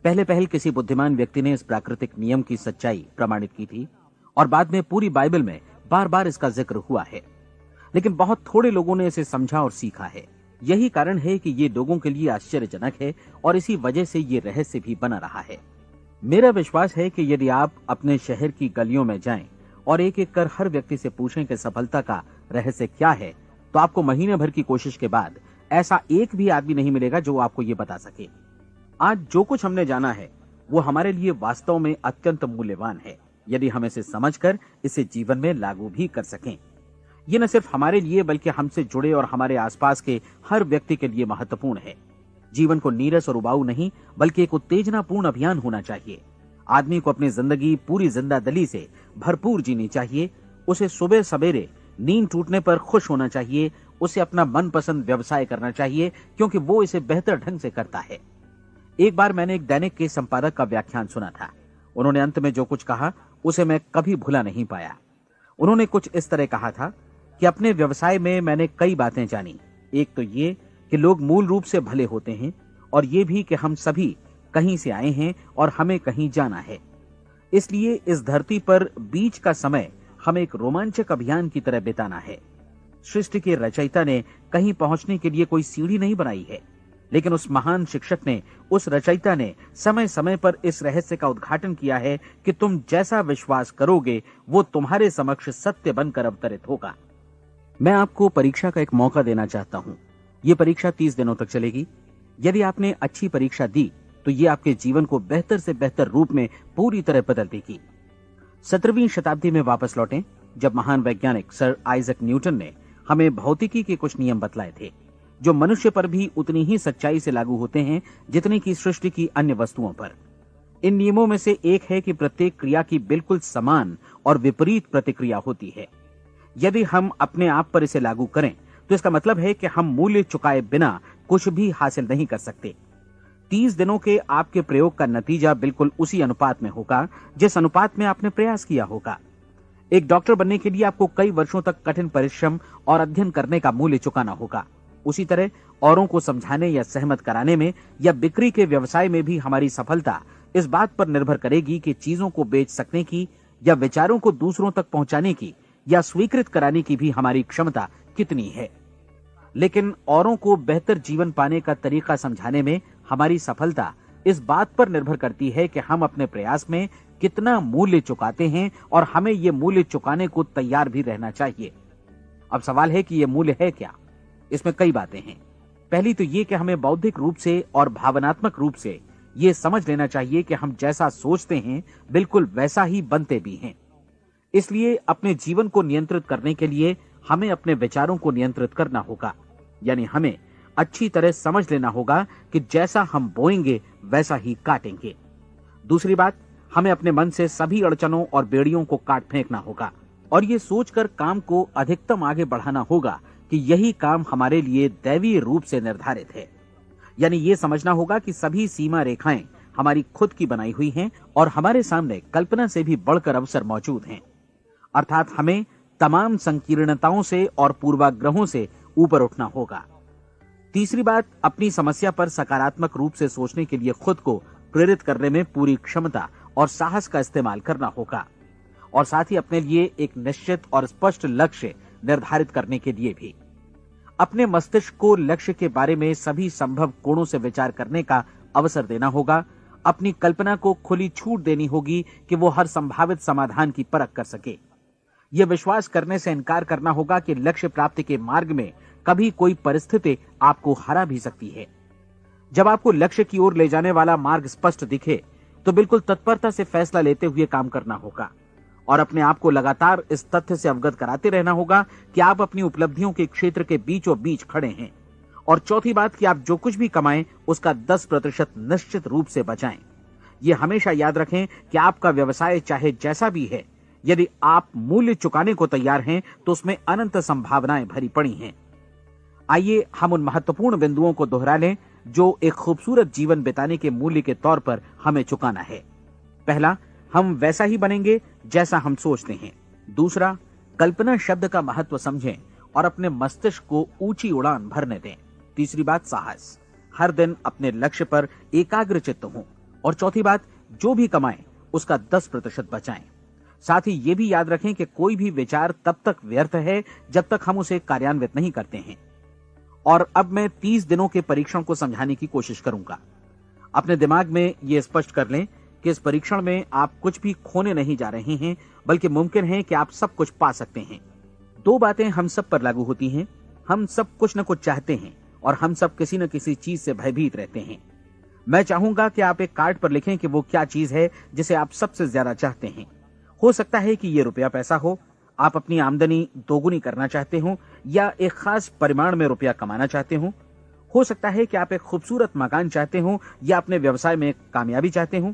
पहले किसी बुद्धिमान व्यक्ति ने इस प्राकृतिक नियम की सच्चाई प्रमाणित की थी और बाद में पूरी बाइबल में बार बार इसका जिक्र हुआ है, लेकिन बहुत थोड़े लोगों ने इसे समझा और सीखा है। यही कारण है कि ये लोगों के लिए आश्चर्यजनक है और इसी वजह से ये रहस्य भी बना रहा है। मेरा विश्वास है कि यदि आप अपने शहर की गलियों में जाएं और एक एक कर हर व्यक्ति से पूछें कि सफलता का रहस्य क्या है, तो आपको महीने भर की कोशिश के बाद ऐसा एक भी आदमी नहीं मिलेगा जो आपको ये बता सके। आज जो कुछ हमने जाना है वो हमारे लिए वास्तव में अत्यंत मूल्यवान है, यदि हम इसे समझकर इसे जीवन में लागू भी कर सकें। ये न सिर्फ हमारे लिए बल्कि हमसे जुड़े और हमारे आसपास के हर व्यक्ति के लिए महत्वपूर्ण है। जीवन को नीरस और उबाऊ नहीं बल्कि एक उत्तेजनापूर्ण अभियान होना चाहिए। आदमी को अपनी जिंदगी पूरी जिंदादिली से भरपूर जीनी चाहिए। उसे सुबह सवेरे नींद टूटने पर खुश होना चाहिए। उसे अपना मनपसंद व्यवसाय करना चाहिए क्योंकि वो इसे बेहतर ढंग से करता है। एक बार मैंने एक दैनिक के संपादक का व्याख्यान सुना था। उन्होंने अंत में जो कुछ कहा उसे मैं कभी भुला नहीं पाया। उन्होंने कुछ इस तरह कहा था कि अपने व्यवसाय में मैंने कई बातें जानी। एक तो ये कि लोग मूल रूप से भले होते हैं और ये भी कि हम सभी कहीं से आए हैं और हमें कहीं जाना है। इसलिए इस धरती पर बीच का समय हमें एक रोमांचक अभियान की तरह बिताना है। सृष्टि के रचयिता ने कहीं पहुंचने के लिए कोई सीढ़ी नहीं बनाई है, लेकिन उस महान शिक्षक ने, उस रचयिता ने समय समय पर इस रहस्य का उद्घाटन किया है कि तुम जैसा विश्वास करोगे वो तुम्हारे समक्ष सत्य बनकर अवतरित होगा। मैं आपको परीक्षा का एक मौका देना चाहता हूं। ये परीक्षा 30 दिनों तक चलेगी। यदि आपने अच्छी परीक्षा दी तो ये आपके जीवन को बेहतर से बेहतर रूप में पूरी तरह बदल देगी। 17वीं शताब्दी में वापस लौटें, जब महान वैज्ञानिक सर आइजक न्यूटन ने हमें भौतिकी के कुछ नियम बतलाए थे, जो मनुष्य पर भी उतनी ही सच्चाई से लागू होते हैं जितनी की सृष्टि की अन्य वस्तुओं पर। इन नियमों में से एक है कि प्रत्येक क्रिया की बिल्कुल समान और विपरीत प्रतिक्रिया होती है। यदि हम अपने आप पर इसे लागू करें तो इसका मतलब है कि हम मूल्य चुकाए बिना कुछ भी हासिल नहीं कर सकते। 30 दिनों के आपके प्रयोग का नतीजा बिल्कुल उसी अनुपात में होगा जिस अनुपात में आपने प्रयास किया होगा। एक डॉक्टर बनने के लिए आपको कई वर्षों तक कठिन परिश्रम और अध्ययन करने का मूल्य चुकाना होगा। उसी तरह औरों को समझाने या सहमत कराने में या बिक्री के व्यवसाय में भी हमारी सफलता इस बात पर निर्भर करेगी कि चीजों को बेच सकने की या विचारों को दूसरों तक पहुंचाने की या स्वीकृत कराने की भी हमारी क्षमता कितनी है। लेकिन औरों को बेहतर जीवन पाने का तरीका समझाने में हमारी सफलता इस बात पर निर्भर करती है कि हम अपने प्रयास में कितना मूल्य चुकाते हैं और हमें यह मूल्य चुकाने को तैयार भी रहना चाहिए। अब सवाल है कि यह मूल्य है क्या? इसमें कई बातें हैं। पहली तो यह कि हमें बौद्धिक रूप से और भावनात्मक रूप से यह समझ लेना चाहिए कि हम जैसा सोचते हैं बिल्कुल वैसा ही बनते भी हैं। इसलिए अपने जीवन को नियंत्रित करने के लिए हमें अपने विचारों को नियंत्रित करना होगा। यानी हमें अच्छी तरह समझ लेना होगा कि जैसा हम बोएंगे वैसा ही काटेंगे। दूसरी बात, हमें अपने मन से सभी अड़चनों और बेड़ियों को काट फेंकना होगा और ये सोचकर काम को अधिकतम आगे बढ़ाना होगा कि यही काम हमारे लिए दैवीय रूप से निर्धारित है। यानी ये समझना होगा कि सभी सीमा रेखाएं हमारी खुद की बनाई हुई हैं और हमारे सामने कल्पना से भी बढ़कर अवसर मौजूद हैं। अर्थात हमें तमाम संकीर्णताओं से और पूर्वाग्रहों से ऊपर उठना होगा। तीसरी बात, अपनी समस्या पर सकारात्मक रूप से सोचने के लिए खुद को प्रेरित करने में पूरी क्षमता और साहस का इस्तेमाल करना होगा और साथ ही अपने लिए एक निश्चित और स्पष्ट लक्ष्य निर्धारित करने के लिए भी। अपने मस्तिष्क को लक्ष्य के बारे में सभी संभव कोणों से विचार करने का अवसर देना होगा। अपनी कल्पना को खुली छूट देनी होगी कि वो हर संभावित समाधान की परख कर सके। यह विश्वास करने से इनकार करना होगा कि लक्ष्य प्राप्ति के मार्ग में कभी कोई परिस्थिति आपको हरा भी सकती है। जब आपको लक्ष्य की ओर ले जाने वाला मार्ग स्पष्ट दिखे तो बिल्कुल तत्परता से फैसला लेते हुए काम करना होगा और अपने आप को लगातार इस तथ्य से अवगत कराते रहना होगा कि आप अपनी उपलब्धियों के क्षेत्र के बीचों बीच खड़े हैं। और चौथी बात कि आप जो कुछ भी कमाएं उसका 10% निश्चित रूप से बचाएं। ये हमेशा याद रखें कि आपका व्यवसाय चाहे जैसा भी है, यदि आप मूल्य चुकाने को तैयार हैं तो उसमें अनंत संभावनाएं भरी पड़ी हैं। आइए हम उन महत्वपूर्ण बिंदुओं को दोहरा लें जो एक खूबसूरत जीवन बिताने के मूल्य के तौर पर हमें चुकाना है। पहला, हम वैसा ही बनेंगे जैसा हम सोचते हैं। दूसरा, कल्पना शब्द का महत्व समझें और अपने मस्तिष्क को ऊंची उड़ान भरने दें। तीसरी बात, साहस, हर दिन अपने लक्ष्य पर एकाग्र चित्त हों। और चौथी बात, जो भी कमाएं उसका 10% बचाएं। साथ ही ये भी याद रखें कि कोई भी विचार तब तक व्यर्थ है जब तक हम उसे कार्यान्वित नहीं करते हैं। और अब मैं 30 दिनों के परीक्षण को समझाने की कोशिश करूंगा। अपने दिमाग में यह स्पष्ट कर लें कि इस परीक्षण में आप कुछ भी खोने नहीं जा रहे हैं, बल्कि मुमकिन है कि आप सब कुछ पा सकते हैं। दो बातें हम सब पर लागू होती हैं। हम सब कुछ न कुछ चाहते हैं और हम सब किसी न किसी चीज से भयभीत रहते हैं। मैं चाहूंगा कि आप एक कार्ड पर लिखें कि वो क्या चीज है जिसे आप सबसे ज्यादा चाहते हैं। हो सकता है कि ये रुपया पैसा हो, आप अपनी आमदनी दोगुनी करना चाहते हो, या एक खास परिमाण में रुपया कमाना चाहते हो सकता है कि आप एक खूबसूरत मकान चाहते हो, या अपने व्यवसाय में कामयाबी चाहते हो,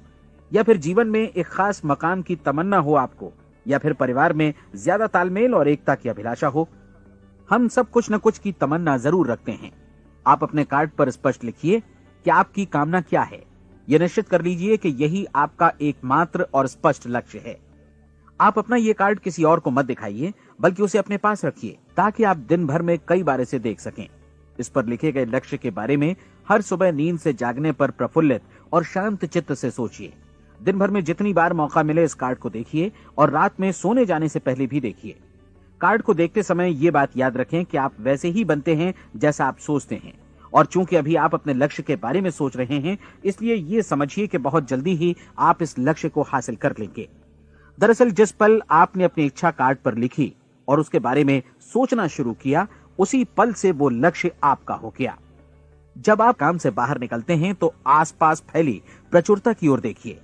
या फिर जीवन में एक खास मकाम की तमन्ना हो आपको, या फिर परिवार में ज्यादा तालमेल और एकता की अभिलाषा हो। हम सब कुछ न कुछ की तमन्ना जरूर रखते हैं। आप अपने कार्ड पर स्पष्ट लिखिए कि आपकी कामना क्या है। यह निश्चित कर लीजिए कि यही आपका एकमात्र और स्पष्ट लक्ष्य है। आप अपना ये कार्ड किसी और को मत दिखाइए, बल्कि उसे अपने पास रखिए ताकि आप दिन भर में कई बार इसे देख सकें। इस पर लिखे गए लक्ष्य के बारे में हर सुबह नींद से जागने पर प्रफुल्लित और शांत चित्त से सोचिए। दिन भर में जितनी बार मौका मिले इस कार्ड को देखिए और रात में सोने जाने से पहले भी देखिए। कार्ड को देखते समय ये बात याद रखें कि आप वैसे ही बनते हैं जैसा आप सोचते हैं, और चूंकि अभी आप अपने लक्ष्य के बारे में सोच रहे हैं, इसलिए ये समझिए कि बहुत जल्दी ही आप इस लक्ष्य को हासिल कर लेंगे। दरअसल जिस पल आपने अपनी इच्छा कार्ड पर लिखी और उसके बारे में सोचना शुरू किया, उसी पल से वो लक्ष्य आपका हो गया। जब आप काम से बाहर निकलते हैं तो आसपास फैली प्रचुरता की ओर देखिए।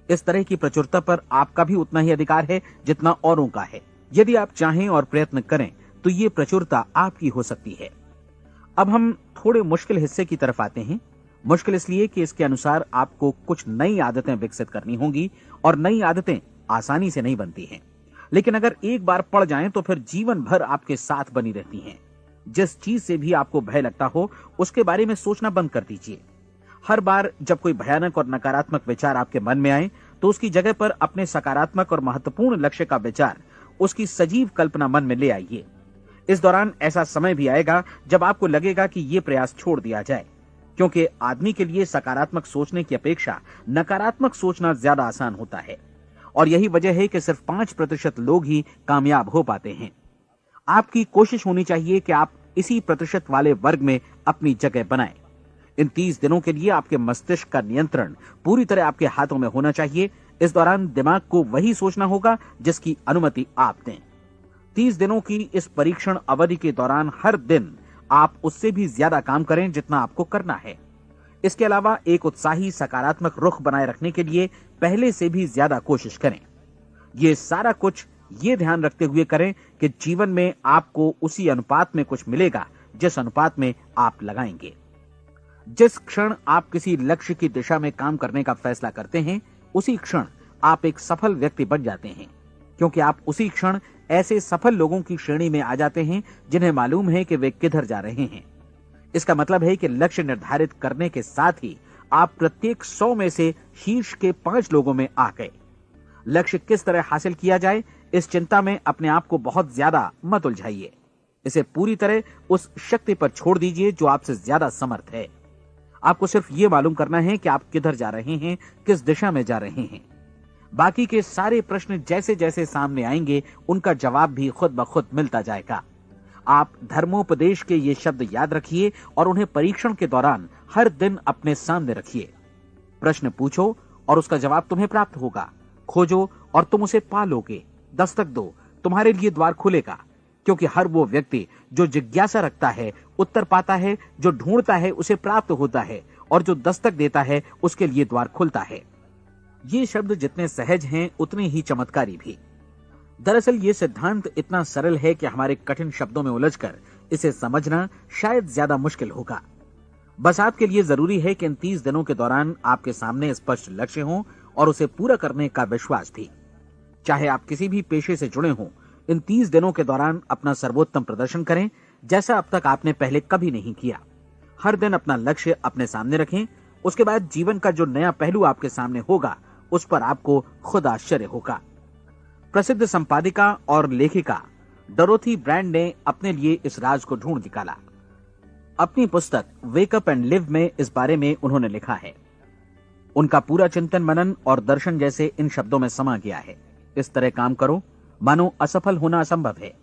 इस तरह की प्रचुरता पर आपका भी उतना ही अधिकार है जितना औरों का है। यदि आप चाहें और प्रयत्न करें तो ये प्रचुरता आपकी हो सकती है। अब हम थोड़े मुश्किल हिस्से की तरफ आते हैं। मुश्किल इसलिए कि इसके अनुसार आपको कुछ नई आदतें विकसित करनी होंगी, और नई आदतें आसानी से नहीं बनती हैं, लेकिन अगर एक बार पड़ जाएं तो फिर जीवन भर आपके साथ बनी रहती हैं। जिस चीज से भी आपको भय लगता हो उसके बारे में सोचना बंद कर दीजिए। हर बार जब कोई भयानक और नकारात्मक विचार आपके मन में आए तो उसकी जगह पर अपने सकारात्मक और महत्वपूर्ण लक्ष्य का विचार, उसकी सजीव कल्पना मन में ले आइए। इस दौरान ऐसा समय भी आएगा जब आपको लगेगा कि ये प्रयास छोड़ दिया जाए, क्योंकि आदमी के लिए सकारात्मक सोचने की अपेक्षा नकारात्मक सोचना ज्यादा आसान होता है। और यही वजह है कि सिर्फ 5% लोग ही कामयाब हो पाते हैं। आपकी कोशिश होनी चाहिए कि आप इसी प्रतिशत वाले वर्ग में अपनी जगह बनाएं। इन 30 दिनों के लिए आपके मस्तिष्क का नियंत्रण पूरी तरह आपके हाथों में होना चाहिए। इस दौरान दिमाग को वही सोचना होगा जिसकी अनुमति आप दें। 30 दिनों की इस परीक्षण अवधि के दौरान हर दिन आप उससे भी ज्यादा काम करें जितना आपको करना है। इसके अलावा एक उत्साही सकारात्मक रुख बनाए रखने के लिए पहले से भी ज्यादा कोशिश करें। ये सारा कुछ ये ध्यान रखते हुए करें कि जीवन में आपको उसी अनुपात में कुछ मिलेगा जिस अनुपात में आप लगाएंगे। जिस क्षण आप किसी लक्ष्य की दिशा में काम करने का फैसला करते हैं, उसी क्षण आप एक सफल व्यक्ति बन जाते हैं, क्योंकि आप उसी क्षण ऐसे सफल लोगों की श्रेणी में आ जाते हैं जिन्हें मालूम है कि वे किधर जा रहे हैं। इसका मतलब है कि लक्ष्य निर्धारित करने के साथ ही आप प्रत्येक 100 में से शीर्ष के 5 लोगों में आ गए। लक्ष्य किस तरह हासिल किया जाए, इस चिंता में अपने आप को बहुत ज्यादा मत उलझाइए। इसे पूरी तरह उस शक्ति पर छोड़ दीजिए जो आपसे ज्यादा समर्थ है। आपको सिर्फ ये मालूम करना है कि आप किधर जा रहे हैं, किस दिशा में जा रहे हैं। बाकी के सारे प्रश्न जैसे जैसे सामने आएंगे उनका जवाब भी खुद ब खुद मिलता जाएगा। आप धर्मोपदेश के ये शब्द याद रखिए और उन्हें परीक्षण के दौरान हर दिन अपने सामने रखिए। प्रश्न पूछो और उसका जवाब तुम्हें प्राप्त होगा। खोजो और तुम उसे पा लोगे। दस्तक दो, तुम्हारे लिए द्वार खुलेगा। क्योंकि हर वो व्यक्ति जो जिज्ञासा रखता है उत्तर पाता है, जो ढूंढता है उसे प्राप्त होता है, और जो दस्तक देता है उसके लिए द्वार खुलता है। ये शब्द जितने सहज हैं उतने ही चमत्कारी भी। दरअसल ये सिद्धांत इतना सरल है कि हमारे कठिन शब्दों में उलझकर इसे समझना शायद ज्यादा मुश्किल होगा। बस आपके लिए जरूरी है कि इन 30 दिनों के दौरान आपके सामने स्पष्ट लक्ष्य हो और उसे पूरा करने का विश्वास भी। चाहे आप किसी भी पेशे से जुड़े हों, इन 30 दिनों के दौरान अपना सर्वोत्तम प्रदर्शन करें, जैसा अब तक आपने पहले कभी नहीं किया। हर दिन अपना लक्ष्य अपने सामने रखें। उसके बाद जीवन का जो नया पहलू आपके सामने होगा उस पर आपको खुद आश्चर्य होगा। प्रसिद्ध संपादिका और लेखिका डोरोथी ब्रैंड ने अपने लिए इस राज को ढूंढ निकाला। अपनी पुस्तक वेक अप एंड लिव में इस बारे में उन्होंने लिखा है। उनका पूरा चिंतन मनन और दर्शन जैसे इन शब्दों में समा गया है। इस तरह काम करो मानो असफल होना असंभव है।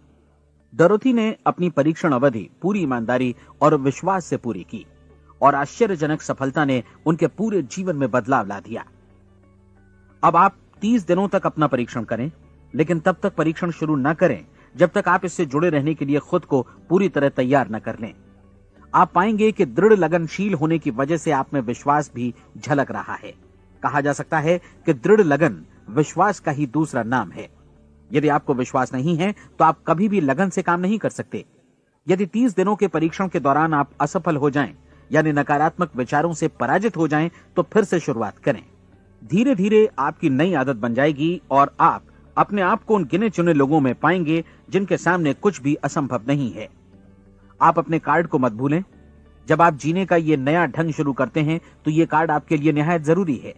डोरोथी ने अपनी परीक्षण अवधि पूरी ईमानदारी और विश्वास से पूरी की और आश्चर्यजनक सफलता ने उनके पूरे जीवन में बदलाव ला दिया। अब आप 30 दिनों तक अपना परीक्षण करें, लेकिन तब तक परीक्षण शुरू न करें जब तक आप इससे जुड़े रहने के लिए खुद को पूरी तरह तैयार न कर लें। आप पाएंगे कि दृढ़ लगनशील होने की वजह से आप में विश्वास भी झलक रहा है। कहा जा सकता है कि दृढ़ लगन विश्वास का ही दूसरा नाम है। यदि आपको विश्वास नहीं है तो आप कभी भी लगन से काम नहीं कर सकते। यदि 30 दिनों के परीक्षण के दौरान आप असफल हो जाएं, यानी नकारात्मक विचारों से पराजित हो जाएं, तो फिर से शुरुआत करें। धीरे धीरे आपकी नई आदत बन जाएगी और आप अपने आप को उन गिने चुने लोगों में पाएंगे जिनके सामने कुछ भी असंभव नहीं है। आप अपने कार्ड को मत भूलें। जब आप जीने का ये नया ढंग शुरू करते हैं तो ये कार्ड आपके लिए निहायत जरूरी है।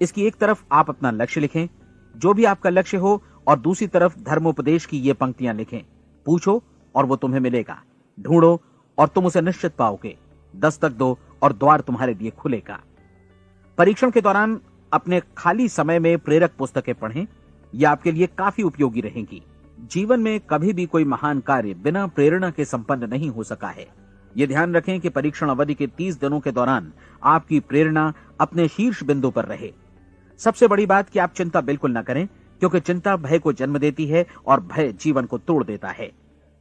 इसकी एक तरफ आप अपना लक्ष्य लिखें, जो भी आपका लक्ष्य हो, और दूसरी तरफ धर्मोपदेश की ये पंक्तियां लिखें। पूछो और वो तुम्हें मिलेगा। ढूंढो और तुम उसे निश्चित पाओगे। दस्तक दो और द्वार तुम्हारे लिए खुलेगा। परीक्षण के दौरान अपने खाली समय में प्रेरक पुस्तकें पढ़ें। यह आपके लिए काफी उपयोगी रहेंगी। जीवन में कभी भी कोई महान कार्य बिना प्रेरणा के संपन्न नहीं हो सका है। ये ध्यान रखें कि परीक्षण अवधि के 30 दिनों के दौरान आपकी प्रेरणा अपने शीर्ष बिंदु पर रहे। सबसे बड़ी बात कि आप चिंता बिल्कुल न करें, क्योंकि चिंता भय को जन्म देती है और भय जीवन को तोड़ देता है।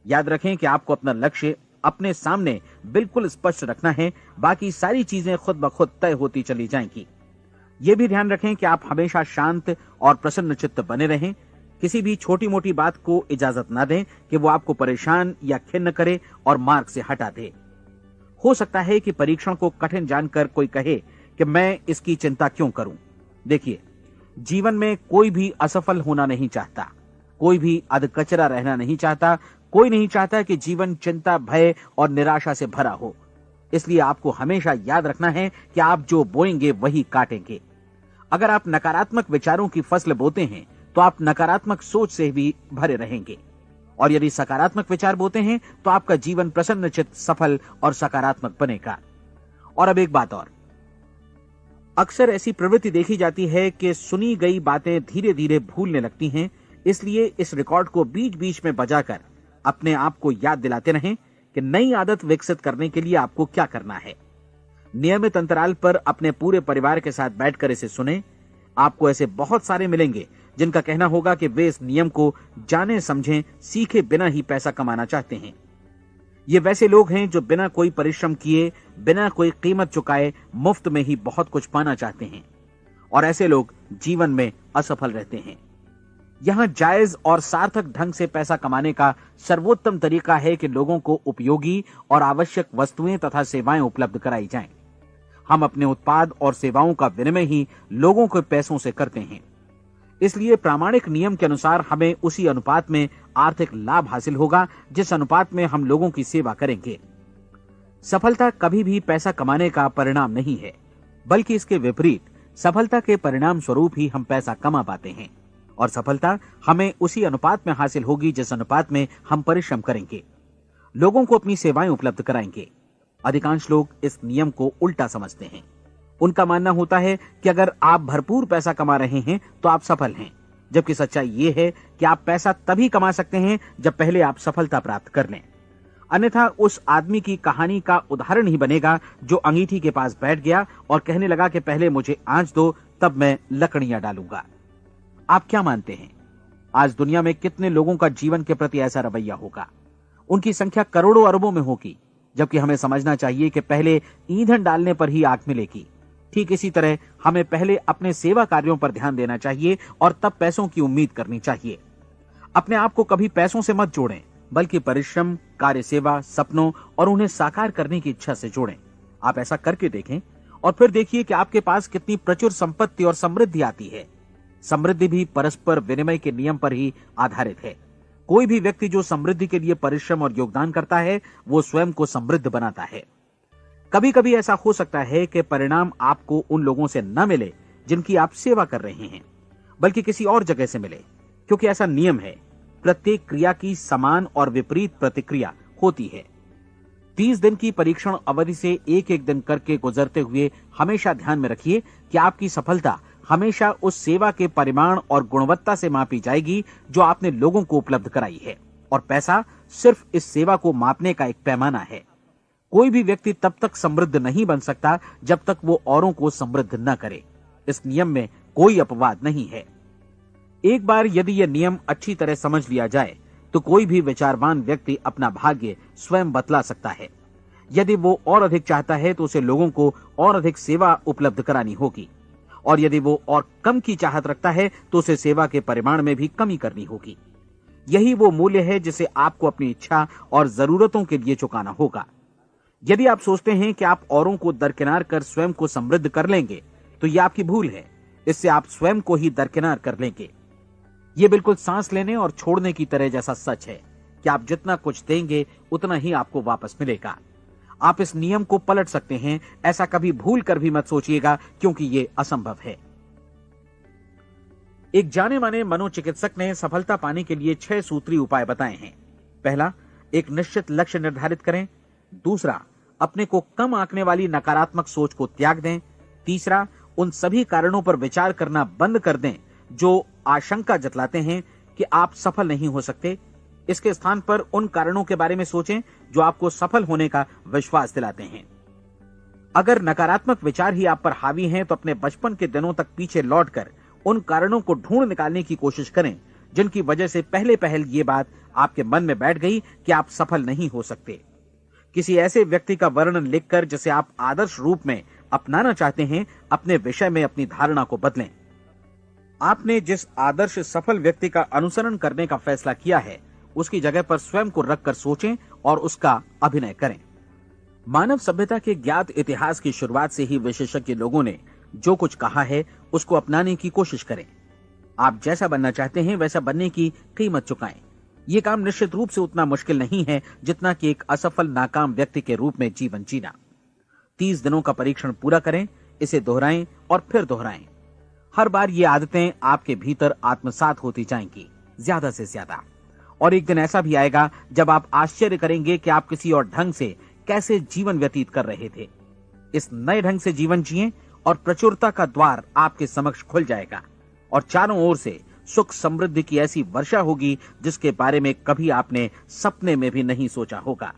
याद रखें कि आपको अपना लक्ष्य अपने सामने बिल्कुल स्पष्ट रखना है। बाकी सारी चीजें खुद ब खुद तय होती चली जाएंगी। ये भी ध्यान रखें कि आप हमेशा शांत और प्रसन्न चित्त बने रहें। किसी भी छोटी मोटी बात को इजाजत ना दें कि वो आपको परेशान या खिन्न करे और मार्ग से हटा दे। हो सकता है कि परीक्षण को कठिन जानकर कोई कहे कि मैं इसकी चिंता क्यों करूं। देखिए, जीवन में कोई भी असफल होना नहीं चाहता, कोई भी अधकचरा रहना नहीं चाहता, कोई नहीं चाहता कि जीवन चिंता, भय और निराशा से भरा हो। इसलिए आपको हमेशा याद रखना है कि आप जो बोएंगे वही काटेंगे। अगर आप नकारात्मक विचारों की फसल बोते हैं तो आप नकारात्मक सोच से भी भरे रहेंगे, और यदि सकारात्मक विचार बोते हैं तो आपका जीवन प्रसन्नचित्त, सफल और सकारात्मक बनेगा। और अब एक बात और, अक्सर ऐसी प्रवृत्ति देखी जाती है कि सुनी गई बातें धीरे धीरे भूलने लगती हैं। इसलिए इस रिकॉर्ड को बीच बीच में बजाकर अपने आप को याद दिलाते रहें कि नई आदत विकसित करने के लिए आपको क्या करना है। नियमित अंतराल पर अपने पूरे परिवार के साथ बैठकर इसे सुनें। आपको ऐसे बहुत सारे मिलेंगे जिनका कहना होगा कि वे इस नियम को जाने समझें सीखे बिना ही पैसा कमाना चाहते हैं। ये वैसे लोग हैं जो बिना कोई परिश्रम किए, बिना कोई कीमत चुकाए मुफ्त में ही बहुत कुछ पाना चाहते हैं, और ऐसे लोग जीवन में असफल रहते हैं। यहां जायज और सार्थक ढंग से पैसा कमाने का सर्वोत्तम तरीका है कि लोगों को उपयोगी और आवश्यक वस्तुएं तथा सेवाएं उपलब्ध कराई जाएं। हम अपने उत्पाद और सेवाओं का विनिमय ही लोगों के पैसों से करते हैं। इसलिए प्रामाणिक नियम के अनुसार हमें उसी अनुपात में आर्थिक लाभ हासिल होगा जिस अनुपात में हम लोगों की सेवा करेंगे। सफलता कभी भी पैसा कमाने का परिणाम नहीं है, बल्कि इसके विपरीत सफलता के परिणाम स्वरूप ही हम पैसा कमा पाते हैं, और सफलता हमें उसी अनुपात में हासिल होगी जिस अनुपात में हम परिश्रम करेंगे, लोगों को अपनी सेवाएं उपलब्ध कराएंगे। अधिकांश लोग इस नियम को उल्टा समझते हैं। उनका मानना होता है कि अगर आप भरपूर पैसा कमा रहे हैं तो आप सफल हैं, जबकि सच्चाई ये है कि आप पैसा तभी कमा सकते हैं जब पहले आप सफलता प्राप्त कर लें। अन्यथा उस आदमी की कहानी का उदाहरण ही बनेगा जो अंगीठी के पास बैठ गया और कहने लगा कि पहले मुझे आंच दो, तब मैं लकड़ियां डालूंगा। आप क्या मानते हैं, आज दुनिया में कितने लोगों का जीवन के प्रति ऐसा रवैया होगा? उनकी संख्या करोड़ों अरबों में होगी, जबकि हमें समझना चाहिए कि पहले ईंधन डालने पर ही आग मिलेगी। ठीक इसी तरह हमें पहले अपने सेवा कार्यों पर ध्यान देना चाहिए और तब पैसों की उम्मीद करनी चाहिए। अपने आप को कभी पैसों से मत जोड़ें, बल्कि परिश्रम, कार्य सेवा, सपनों और उन्हें साकार करने की इच्छा से जोड़ें। आप ऐसा करके देखें और फिर देखिए कि आपके पास कितनी प्रचुर संपत्ति और समृद्धि आती है। समृद्धि भी परस्पर विनिमय के नियम पर ही आधारित है। कोई भी व्यक्ति जो समृद्धि के लिए परिश्रम और योगदान करता है, वो स्वयं को समृद्ध बनाता है। कभी कभी ऐसा हो सकता है कि परिणाम आपको उन लोगों से न मिले जिनकी आप सेवा कर रहे हैं, बल्कि किसी और जगह से मिले, क्योंकि ऐसा नियम है, प्रत्येक क्रिया की समान और विपरीत प्रतिक्रिया होती है। 30 दिन की परीक्षण अवधि से एक एक दिन करके गुजरते हुए हमेशा ध्यान में रखिए कि आपकी सफलता हमेशा उस सेवा के परिमाण और गुणवत्ता से मापी जाएगी जो आपने लोगों को उपलब्ध कराई है, और पैसा सिर्फ इस सेवा को मापने का एक पैमाना है। कोई भी व्यक्ति तब तक समृद्ध नहीं बन सकता जब तक वो औरों को समृद्ध न करे। इस नियम में कोई अपवाद नहीं है। एक बार यदि यह नियम अच्छी तरह समझ लिया जाए तो कोई भी विचारवान व्यक्ति अपना भाग्य स्वयं बतला सकता है। यदि वो और अधिक चाहता है तो उसे लोगों को और अधिक सेवा उपलब्ध करानी होगी, और यदि वो और कम की चाहत रखता है तो उसे सेवा के परिमाण में भी कमी करनी होगी। यही वो मूल्य है जिसे आपको अपनी इच्छा और जरूरतों के लिए चुकाना होगा। यदि आप सोचते हैं कि आप औरों को दरकिनार कर स्वयं को समृद्ध कर लेंगे तो यह आपकी भूल है। इससे आप स्वयं को ही दरकिनार कर लेंगे। यह बिल्कुल सांस लेने और छोड़ने की तरह जैसा सच है कि आप जितना कुछ देंगे उतना ही आपको वापस मिलेगा। आप इस नियम को पलट सकते हैं, ऐसा कभी भूल कर भी मत सोचिएगा, क्योंकि यह असंभव है। एक जाने माने मनोचिकित्सक ने सफलता पाने के लिए 6 सूत्री उपाय बताए हैं। पहला, एक निश्चित लक्ष्य निर्धारित करें। दूसरा, अपने को कम आंकने वाली नकारात्मक सोच को त्याग दें। तीसरा, उन सभी कारणों पर विचार करना बंद कर दें जो आशंका जतलाते हैं कि आप सफल नहीं हो सकते। इसके स्थान पर उन कारणों के बारे में सोचें जो आपको सफल होने का विश्वास दिलाते हैं। अगर नकारात्मक विचार ही आप पर हावी हैं तो अपने बचपन के दिनों तक पीछे लौटकर उन कारणों को ढूंढ निकालने की कोशिश करें जिनकी वजह से पहले पहल ये बात आपके मन में बैठ गई कि आप सफल नहीं हो सकते। किसी ऐसे व्यक्ति का वर्णन लिखकर जिसे आप आदर्श रूप में अपनाना चाहते हैं, अपने विषय में अपनी धारणा को बदलें। आपने जिस आदर्श सफल व्यक्ति का अनुसरण करने का फैसला किया है उसकी जगह पर स्वयं को रखकर सोचें और उसका अभिनय करें। मानव सभ्यता के ज्ञात इतिहास की शुरुआत से ही विशेषज्ञ लोगों ने जो कुछ कहा है उसको अपनाने की कोशिश करें। आप जैसा बनना चाहते हैं वैसा बनने की कीमत चुकाएं। यह काम निश्चित रूप से उतना मुश्किल नहीं है जितना कि एक असफल नाकाम व्यक्ति के रूप में जीवन जीना। 30 दिनों का परीक्षण पूरा करें, इसे दोहराएं और फिर दोहराएं। हर बार ये आदतें आपके भीतर आत्मसात होती जाएंगी, ज्यादा से ज्यादा। और एक दिन ऐसा भी आएगा जब आप आश्चर्य करेंगे कि आप किसी और ढंग से कैसे जीवन व्यतीत कर रहे थे। इस नए ढंग से जीवन जिएं और प्रचुरता का द्वार आपके समक्ष खुल जाएगा और चारों ओर से सुख समृद्धि की ऐसी वर्षा होगी जिसके बारे में कभी आपने सपने में भी नहीं सोचा होगा।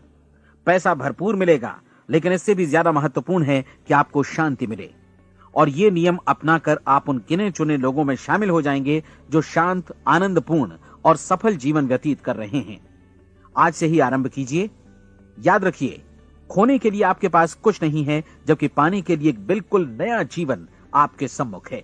पैसा भरपूर मिलेगा, लेकिन इससे भी ज्यादा महत्वपूर्ण है कि आपको शांति मिले। और ये नियम अपनाकर आप उन गिने चुने लोगों में शामिल हो जाएंगे जो शांत, आनंदपूर्ण और सफल जीवन व्यतीत कर रहे हैं। आज से ही आरंभ कीजिए। याद रखिए, खोने के लिए आपके पास कुछ नहीं है, जबकि पाने के लिए एक बिल्कुल नया जीवन आपके सम्मुख है।